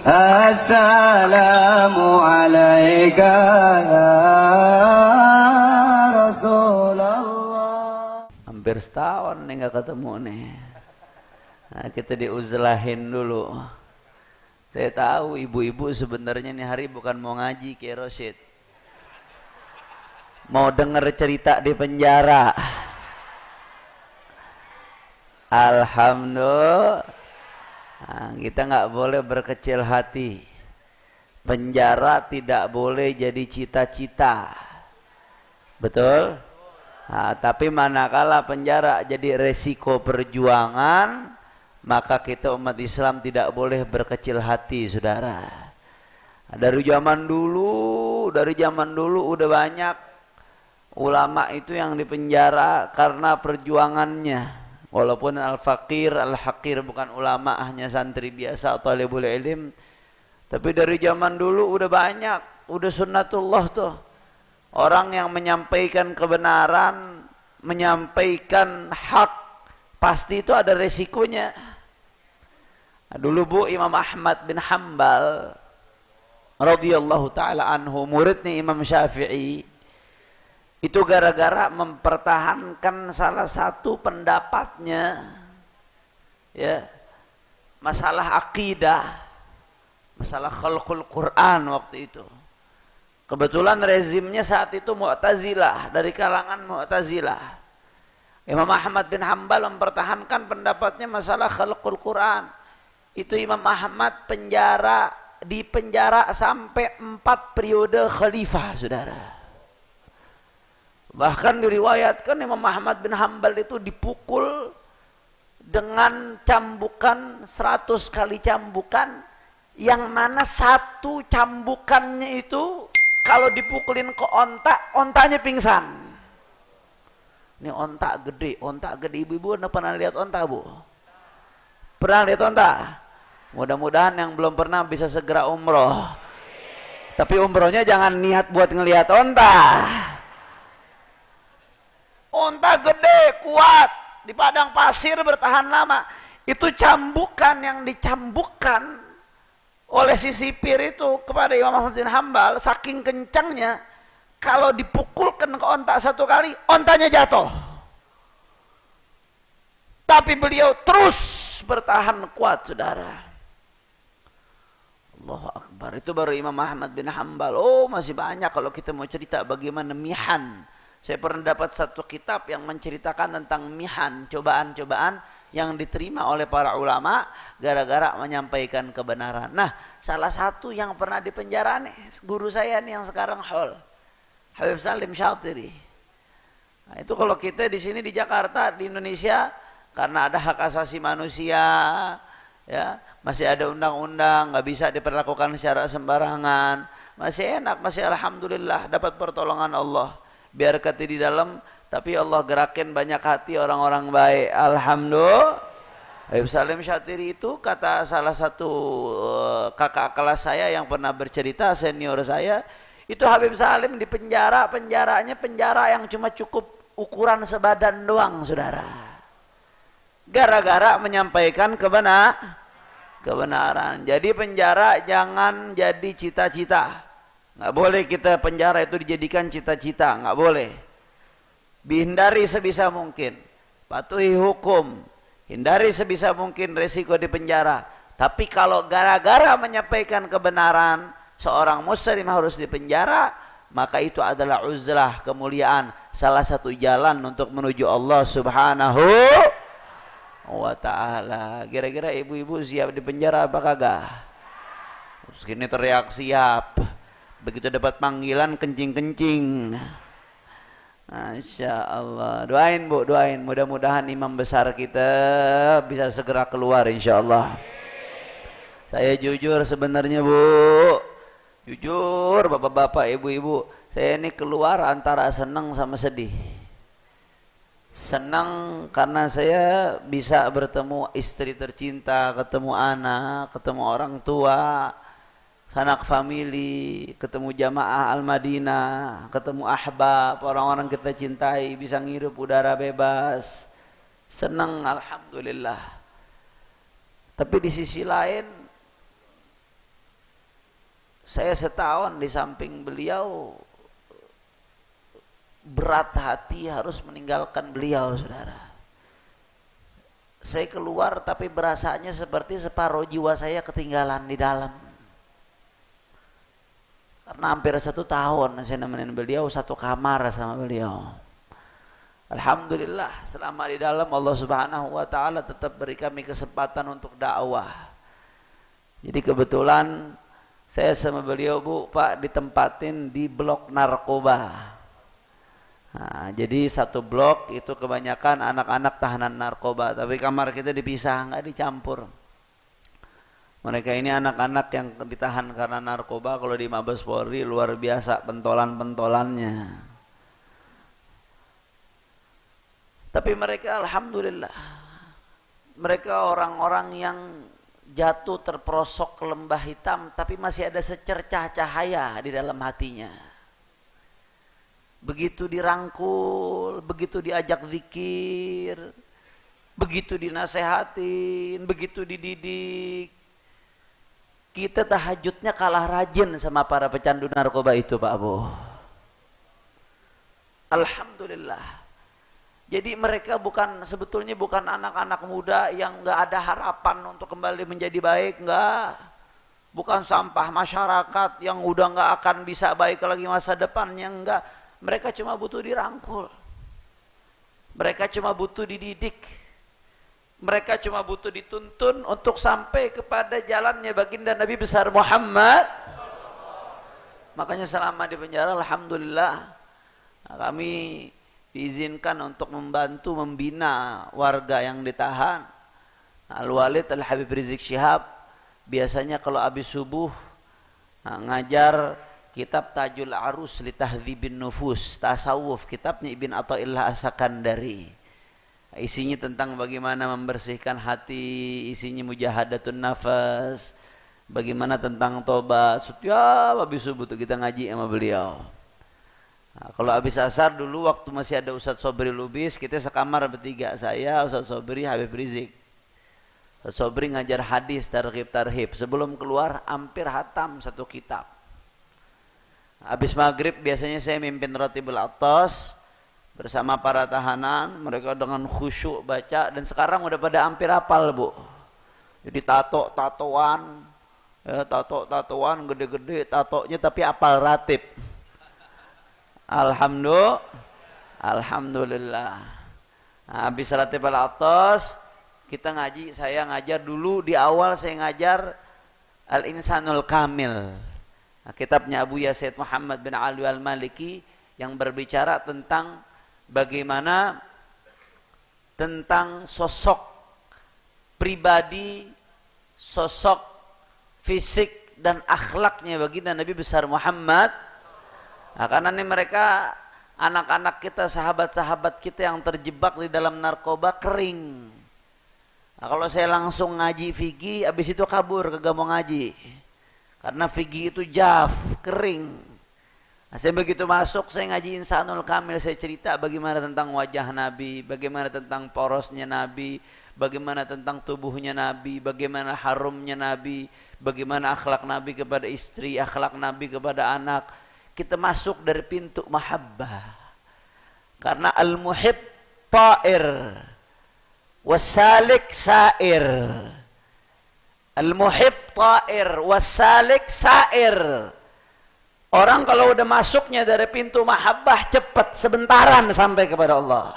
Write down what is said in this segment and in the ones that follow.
Assalamualaikum ya Rasulullah. Hampir setahun nih nggak ketemu nih. Nah, kita diuzlahin dulu. Saya tahu ibu-ibu sebenarnya nih hari bukan mau ngaji Kiai Rosyid, mau denger cerita di penjara. Alhamdulillah. Nah, kita nggak boleh berkecil hati. Penjara tidak boleh jadi cita-cita. Betul? Nah, tapi manakala penjara jadi resiko perjuangan, maka kita umat Islam tidak boleh berkecil hati, saudara. Dari zaman dulu udah banyak ulama itu yang dipenjara karena perjuangannya. Walaupun al-faqir, al-haqir bukan ulama, hanya santri biasa atau talibul ilm. Tapi dari zaman dulu udah banyak, udah sunnatullah tuh. Orang yang menyampaikan kebenaran, menyampaikan hak, pasti itu ada resikonya. Nah, dulu Bu Imam Ahmad bin Hanbal radhiyallahu taala anhu, muridnya Imam Syafi'i, itu gara-gara mempertahankan salah satu pendapatnya, ya, masalah akidah, masalah khalqul Quran waktu itu. Kebetulan rezimnya saat itu Mu'tazilah, dari kalangan Mu'tazilah. Imam Ahmad bin Hanbal mempertahankan pendapatnya masalah khalqul Quran. Itu Imam Ahmad dipenjara sampai 4 periode khalifah, saudara. Bahkan diriwayatkan Imam Ahmad bin Hanbal itu dipukul dengan cambukan 100 kali cambukan, yang mana satu cambukannya itu kalau dipukulin ke ontanya pingsan. Ini onta gede ibu-ibu pernah lihat onta, Bu? Pernah lihat onta? Mudah-mudahan yang belum pernah bisa segera umroh. Tapi umrohnya jangan niat buat ngelihat onta. Onta gede, kuat, di padang pasir bertahan lama. Itu cambukan yang dicambukkan oleh si sipir itu kepada Imam Ahmad bin Hanbal, saking kencangnya, kalau dipukulkan ke onta 1 kali, ontanya jatuh. Tapi beliau terus bertahan kuat, saudara. Allahu Akbar. Itu baru Imam Ahmad bin Hanbal. Oh, masih banyak kalau kita mau cerita bagaimana mihan. Saya pernah dapat satu kitab yang menceritakan tentang mihan, cobaan-cobaan yang diterima oleh para ulama gara-gara menyampaikan kebenaran. Nah, salah satu yang pernah dipenjara nih, guru saya nih yang sekarang haul, Habib Salim Syatiri. Nah, itu kalau kita di sini di Jakarta, di Indonesia, karena ada hak asasi manusia, ya, masih ada undang-undang, nggak bisa diperlakukan secara sembarangan, masih enak, masih alhamdulillah dapat pertolongan Allah. Biar kata di dalam, tapi Allah gerakin banyak hati orang-orang baik. Alhamdulillah. Habib Salim Syatiri itu kata salah satu kakak kelas saya yang pernah bercerita, senior saya, itu Habib Salim di penjaranya penjara yang cuma cukup ukuran sebadan doang, saudara. Gara-gara menyampaikan kebenaran. Jadi penjara jangan jadi cita-cita. Nggak boleh kita penjara itu dijadikan cita-cita, nggak boleh. Hindari sebisa mungkin, patuhi hukum, hindari sebisa mungkin resiko di penjara. Tapi kalau gara-gara menyampaikan kebenaran, seorang muslim harus dipenjara, maka itu adalah uzlah, kemuliaan, salah satu jalan untuk menuju Allah Subhanahu wa ta'ala. Kira-kira ibu-ibu siap dipenjara apa kagak? Segini teriak siap. Begitu dapat panggilan kencing-kencing. Masya Allah. Doain Bu, doain. Mudah-mudahan imam besar kita bisa segera keluar insya Allah. Saya jujur sebenarnya Bu, jujur bapak-bapak, ibu-ibu, saya ini keluar antara senang sama sedih. Senang karena saya bisa bertemu istri tercinta, ketemu anak, ketemu orang tua, sanak famili, ketemu jamaah Al-Madinah, ketemu ahbab, orang-orang kita cintai, bisa ngirup udara bebas. Senang alhamdulillah. Tapi di sisi lain Saya setahun di samping beliau, berat hati harus meninggalkan beliau, saudara. Saya keluar tapi berasanya seperti separuh jiwa saya ketinggalan di dalam. Karena hampir 1 tahun saya nemenin beliau, 1 kamar sama beliau. Alhamdulillah selama di dalam Allah Subhanahu wa taala tetap beri kami kesempatan untuk dakwah. Jadi kebetulan saya sama beliau, Bu, Pak, ditempatin di blok narkoba. Nah, jadi 1 blok itu kebanyakan anak-anak tahanan narkoba, tapi kamar kita dipisah, nggak dicampur. Mereka ini anak-anak yang ditahan karena narkoba. Kalau di Mabes Polri luar biasa pentolan-pentolannya. Tapi mereka alhamdulillah, mereka orang-orang yang jatuh terperosok ke lembah hitam, tapi masih ada secercah cahaya di dalam hatinya. Begitu dirangkul, begitu diajak zikir, begitu dinasehatin, begitu dididik, kita tahajudnya kalah rajin sama para pecandu narkoba itu, Pak Abu. Alhamdulillah. Jadi mereka sebetulnya bukan anak-anak muda yang nggak ada harapan untuk kembali menjadi baik, nggak. Bukan sampah masyarakat yang udah nggak akan bisa baik lagi masa depannya, nggak. Mereka cuma butuh dirangkul. Mereka cuma butuh dididik. Mereka cuma butuh dituntun untuk sampai kepada jalannya baginda Nabi besar Muhammad. Makanya selama di penjara alhamdulillah kami diizinkan untuk membantu membina warga yang ditahan. Al-Walid Al-Habib Rizik Syihab biasanya kalau habis subuh ngajar kitab Tajul Arus li Tahdzibin Nufus, tasawuf, kitabnya Ibn Athaillah As-Sakandari. Isinya tentang bagaimana membersihkan hati, isinya mujahadatun nafas, bagaimana tentang tobat. Setiap habis subuh tuh kita ngaji sama beliau. Nah, kalau habis asar dulu waktu masih ada Ustadz Sobri Lubis, kita sekamar bertiga, saya, Ustadz Sobri, Habib Rizik. Ustadz Sobri ngajar hadis targhib. Sebelum keluar hampir hatam 1 kitab. Habis maghrib biasanya saya mimpin Ratibul Atas bersama para tahanan, mereka dengan khusyuk baca, dan sekarang udah pada hampir hafal, Bu. Jadi tatoan, ya, tatoan gede-gede tatonya tapi hafal ratib. Alhamdulillah. Nah, habis Ratibul Atas kita ngaji, saya ngajar dulu di awal, saya ngajar Al-Insanul Kamil. Nah, kitabnya Abu Yazid Muhammad bin Ali Al-Maliki yang berbicara tentang bagaimana tentang sosok pribadi, sosok fisik dan akhlaknya baginda Nabi besar Muhammad. Nah, karena ini mereka anak-anak kita, sahabat-sahabat kita yang terjebak di dalam narkoba kering. Nah, kalau saya langsung ngaji fikih, habis itu kabur kagak mau ngaji. Karena fikih itu jaf, kering. Nah, saya begitu masuk, saya ngaji Insanul Kamil, saya cerita bagaimana tentang wajah Nabi, bagaimana tentang porosnya Nabi, bagaimana tentang tubuhnya Nabi, bagaimana harumnya Nabi, bagaimana akhlak Nabi kepada istri, akhlak Nabi kepada anak. Kita masuk dari pintu mahabbah. Karena al-muhib ta'ir, wasalik sair. Al-muhib ta'ir wasalik sair. Orang kalau udah masuknya dari pintu mahabbah cepat, sebentaran sampai kepada Allah.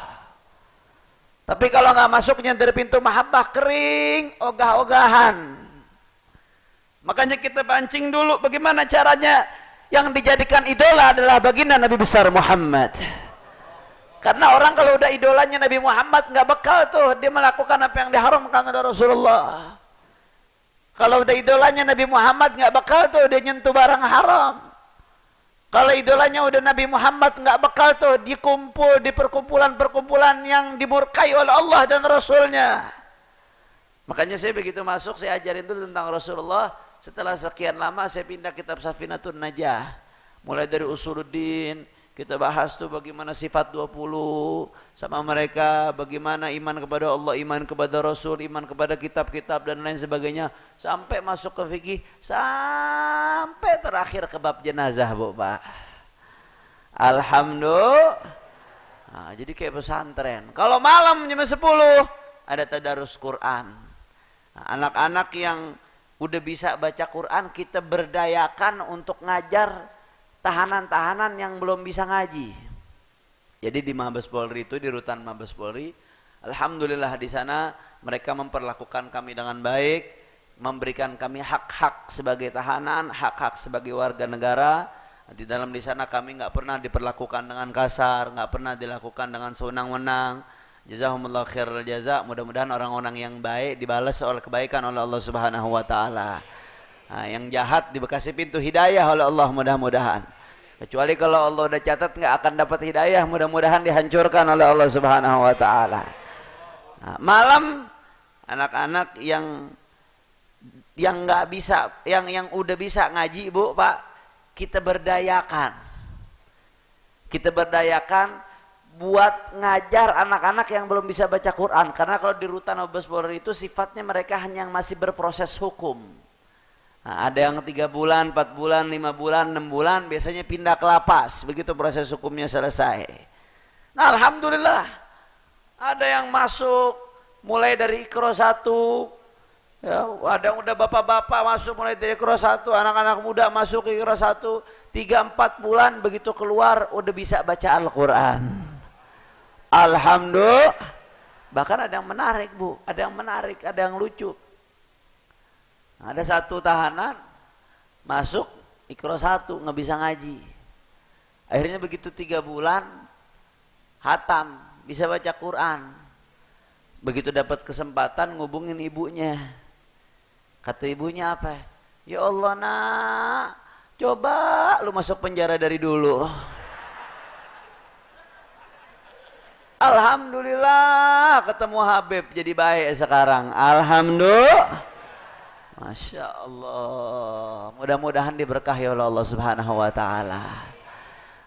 Tapi kalau nggak masuknya dari pintu mahabbah, kering, ogah-ogahan. Makanya kita pancing dulu bagaimana caranya. Yang dijadikan idola adalah baginda Nabi besar Muhammad. Karena orang kalau udah idolanya Nabi Muhammad nggak bekal tuh dia melakukan apa yang diharamkan oleh Rasulullah. Kalau udah idolanya Nabi Muhammad nggak bakal tuh dia nyentuh barang haram. Kalau idolanya udah Nabi Muhammad nggak bakal tuh dikumpul di perkumpulan-perkumpulan yang dimurkai oleh Allah dan Rasulnya. Makanya saya begitu masuk saya ajarin dulu tentang Rasulullah. Setelah sekian lama saya pindah kitab Safinatun Najah. Mulai dari Usuluddin, Kita bahas tuh bagaimana sifat 20 sama mereka, bagaimana iman kepada Allah, iman kepada Rasul, iman kepada kitab-kitab dan lain sebagainya. Sampai masuk ke fikih, sampai terakhir ke bab jenazah, Bu, Pak. Alhamdulillah. Nah, jadi kayak pesantren. Kalau malam jam 10 ada tadarus Quran. Nah, anak-anak yang udah bisa baca Quran kita berdayakan untuk ngajar tahanan-tahanan yang belum bisa ngaji. Jadi di Mabes Polri itu, di rutan Mabes Polri, alhamdulillah di sana mereka memperlakukan kami dengan baik, memberikan kami hak-hak sebagai tahanan, hak-hak sebagai warga negara. Di dalam di sana kami nggak pernah diperlakukan dengan kasar, nggak pernah dilakukan dengan sewenang-wenang. Jazakumullah khairul jaza. Mudah-mudahan orang-orang yang baik dibalas oleh kebaikan oleh Allah Subhanahu wa taala. Nah, yang jahat dikasih pintu hidayah oleh Allah mudah-mudahan. Kecuali kalau Allah udah catat nggak akan dapat hidayah, mudah-mudahan dihancurkan oleh Allah Subhanahu wa taala. Nah, malam anak-anak yang nggak bisa, yang udah bisa ngaji, Bu, Pak, kita berdayakan. Kita berdayakan buat ngajar anak-anak yang belum bisa baca Quran, karena kalau di rutan Mabes Polri itu sifatnya mereka hanya yang masih berproses hukum. Nah, ada yang 3 bulan, 4 bulan, 5 bulan, 6 bulan, biasanya pindah ke lapas begitu proses hukumnya selesai. Nah, alhamdulillah ada yang masuk mulai dari Iqra 1, ya, ada yang udah bapak-bapak masuk mulai dari Iqra 1, anak-anak muda masuk ke Iqra 1, 3-4 bulan begitu keluar udah bisa baca Al-Quran. Alhamdulillah. Bahkan ada yang menarik, Bu, ada yang menarik, ada yang lucu. Ada satu tahanan masuk Iqra 1 nggak bisa ngaji. Akhirnya begitu 3 bulan hatam, bisa baca Quran. Begitu dapat kesempatan ngubungin ibunya. Kata ibunya apa? Ya Allah, nak, coba lu masuk penjara dari dulu. Alhamdulillah ketemu Habib jadi baik sekarang. Alhamdulillah. Masya Allah, mudah-mudahan diberkahi oleh Allah Subhanahu wa taala.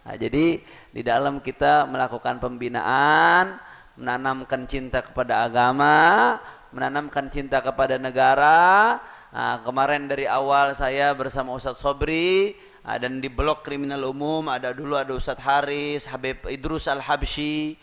Nah, jadi di dalam kita melakukan pembinaan, menanamkan cinta kepada agama, menanamkan cinta kepada negara. Nah, kemarin dari awal saya bersama Ustadz Sobri, dan di blok kriminal umum ada Ustadz Haris, Habib Idrus Al-Habsyi,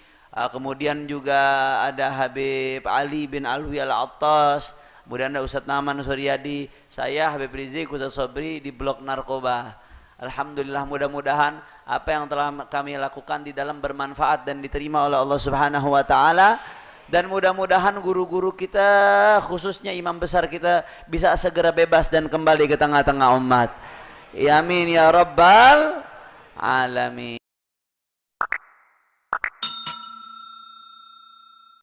kemudian juga ada Habib Ali bin Alwi Al-Attas, kemudian ada Ustadz Naman Suryadi, saya Habib Rizik, Ustadz Sobri di blok narkoba. Alhamdulillah, mudah-mudahan apa yang telah kami lakukan di dalam bermanfaat dan diterima oleh Allah Subhanahu wa taala, dan mudah-mudahan guru-guru kita khususnya imam besar kita bisa segera bebas dan kembali ke tengah-tengah umat. Amin ya rabbal alamin.